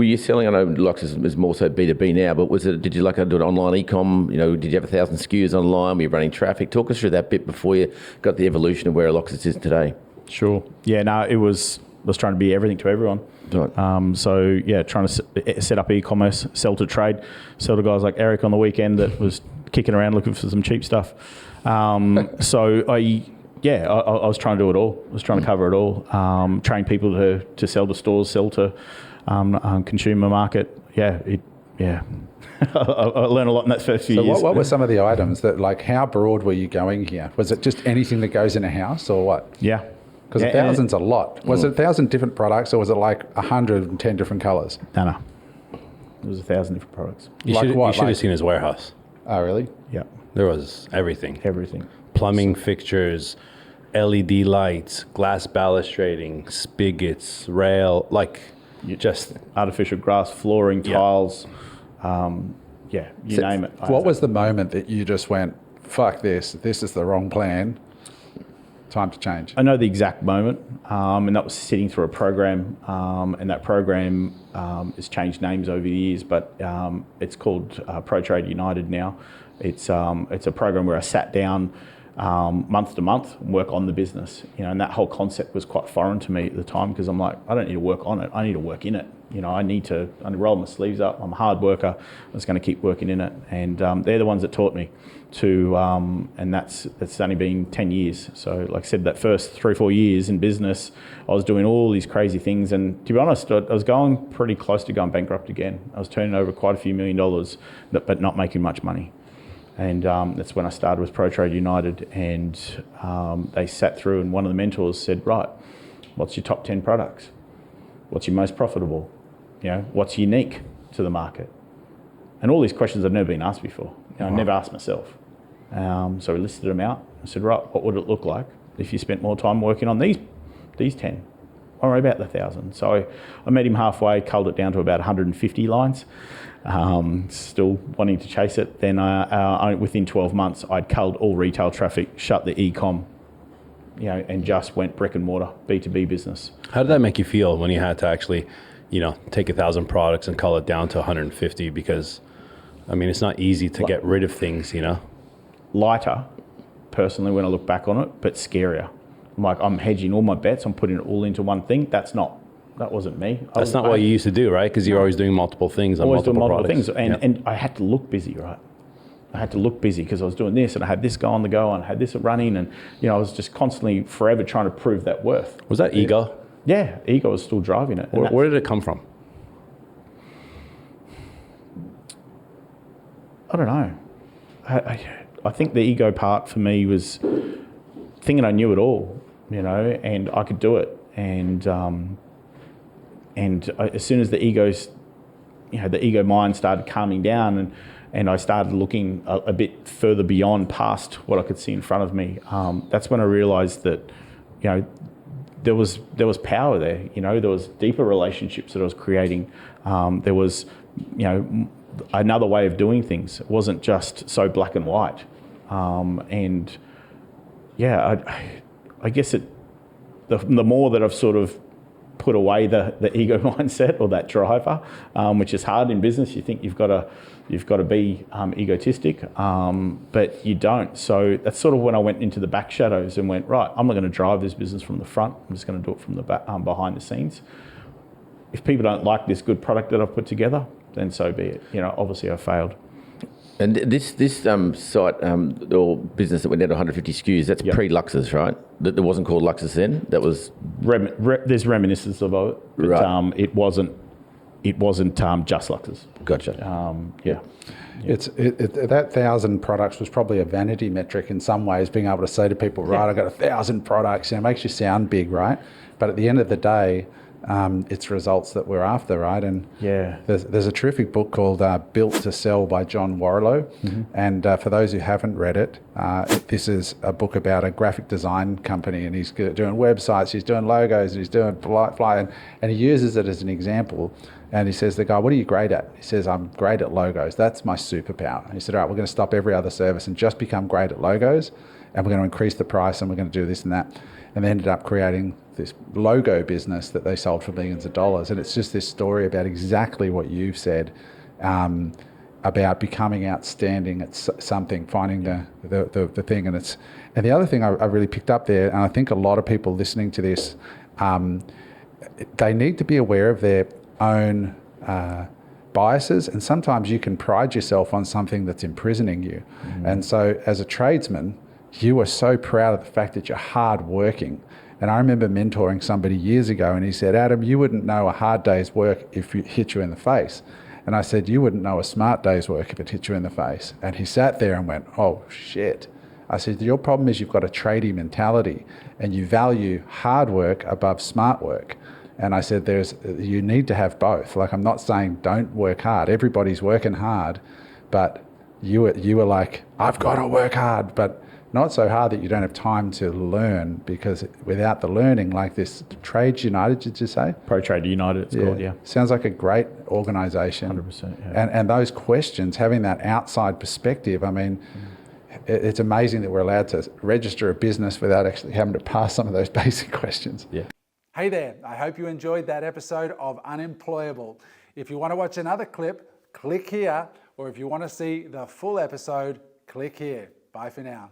were you selling? I know Lux is more so B2B now, but did you do an online e-com? Did you have 1,000 SKUs online? Were you running traffic? Talk us through that bit before you got the evolution of where Loxus is today. Sure. Yeah, no, I was trying to be everything to everyone. Right. Trying to set up e-commerce, sell to trade, sell to guys like Eric on the weekend that was kicking around looking for some cheap stuff. I was trying to do it all. I was trying to cover it all. Train people to sell to stores, sell to consumer market. I learned a lot in that first few years. So what were some of the items that, how broad were you going here? Was it just anything that goes in a house or what? Yeah. Because 1,000's a lot. Was it 1,000 different products or was it 110 different colours? No. It was 1,000 different products. You should have seen his warehouse. Oh, really? Yeah. There was everything. Everything. Plumbing fixtures, LED lights, glass balustrading, spigots, rail, just artificial grass, flooring, tiles, name it. What was the moment that you just went, fuck this is the wrong plan, time to change? I know the exact moment, and that was sitting through a program, and that program has changed names over the years, but it's called Pro Trade United now. It's a program where I sat down month to month and work on the business, and that whole concept was quite foreign to me at the time because I'm like, I don't need to work on it, I need to work in it. I need to roll my sleeves up. I'm a hard worker. I'm just going to keep working in it, and they're the ones that taught me to, and that's only been 10 years. So like I said, that first 3 or 4 years in business, I was doing all these crazy things, and to be honest, I was going pretty close to going bankrupt again. I was turning over quite a few $1 million, but not making much money. And that's when I started with Pro Trade United, and they sat through, and one of the mentors said, right, what's your top 10 products? What's your most profitable? What's unique to the market? And all these questions I've never been asked before. I never asked myself. So we listed them out. I said, right, what would it look like if you spent more time working on these 10? Don't worry about the 1,000. So I met him halfway, culled it down to about 150 lines. Still wanting to chase it. Then within 12 months, I'd culled all retail traffic, shut the e-com, and just went brick and mortar, B2B business. How did that make you feel when you had to actually, take 1,000 products and cull it down to 150? Because, it's not easy to get rid of things, Lighter, personally, when I look back on it, but scarier. I'm hedging all my bets. I'm putting it all into one thing. That wasn't me. That's not what you used to do, right? Because you're always doing multiple things on multiple products. And I had to look busy, right? I had to look busy because I was doing this and I had this guy on the go and I had this running, and I was just constantly forever trying to prove that worth. Was that ego? Yeah, ego was still driving it. Where did it come from? I don't know. I think the ego part for me was thinking I knew it all, and I could do it. And as soon as the ego mind started calming down, and I started looking a bit further beyond past what I could see in front of me, that's when I realised that, there was power there. There was deeper relationships that I was creating. There was, another way of doing things. It wasn't just so black and white. I guess the more that I've sort of put away the ego mindset or that driver, which is hard in business. You think you've got to be egotistic, but you don't. So that's sort of when I went into the back shadows and went, right, I'm not going to drive this business from the front. I'm just going to do it from the back, behind the scenes. If people don't like this good product that I've put together, then so be it. Obviously I failed. And this site or business that went down to 150 SKUs, that's pre-Luxus, right? That wasn't called Luxus then. That was there's reminiscence of it, but right. It wasn't just Luxus. Gotcha. It's that 1,000 products was probably a vanity metric in some ways, being able to say to people, right, I've got 1,000 products. It makes you sound big, right? But at the end of the day, it's results that we're after, right? And there's a terrific book called Built to Sell by John Warrilow. Mm-hmm. And for those who haven't read it, this is a book about a graphic design company, and he's doing websites, he's doing logos, he's doing fly, and he uses it as an example. And he says, the guy, what are you great at? He says, I'm great at logos. That's my superpower. And he said, all right, we're going to stop every other service and just become great at logos. and we're going to increase the price, and we're going to do this and that. And they ended up creating this logo business that they sold for millions of dollars. And it's just this story about exactly what you've said, about becoming outstanding at something, finding the thing. And the other thing I really picked up there, and I think a lot of people listening to this, they need to be aware of their own biases, and sometimes you can pride yourself on something that's imprisoning you. And so as a tradesman, you are so proud of the fact that you're hardworking. And I remember mentoring somebody years ago, and he said, Adam, you wouldn't know a hard day's work if it hit you in the face. And I said, you wouldn't know a smart day's work if it hit you in the face. And he sat there and went, oh shit. I said, your problem is you've got a tradie mentality and you value hard work above smart work. And I said, you need to have both. Like, I'm not saying don't work hard. Everybody's working hard, but you were like, I've got to work hard, but not so hard that you don't have time to learn, because without the learning, like this Trades United, did you say? ProTrade United, it's called, yeah. Sounds like a great organisation. 100%, yeah. And those questions, having that outside perspective, I mean, it's amazing that we're allowed to register a business without actually having to pass some of those basic questions. Yeah. Hey there, I hope you enjoyed that episode of Unemployable. If you want to watch another clip, click here, or if you want to see the full episode, click here. Bye for now.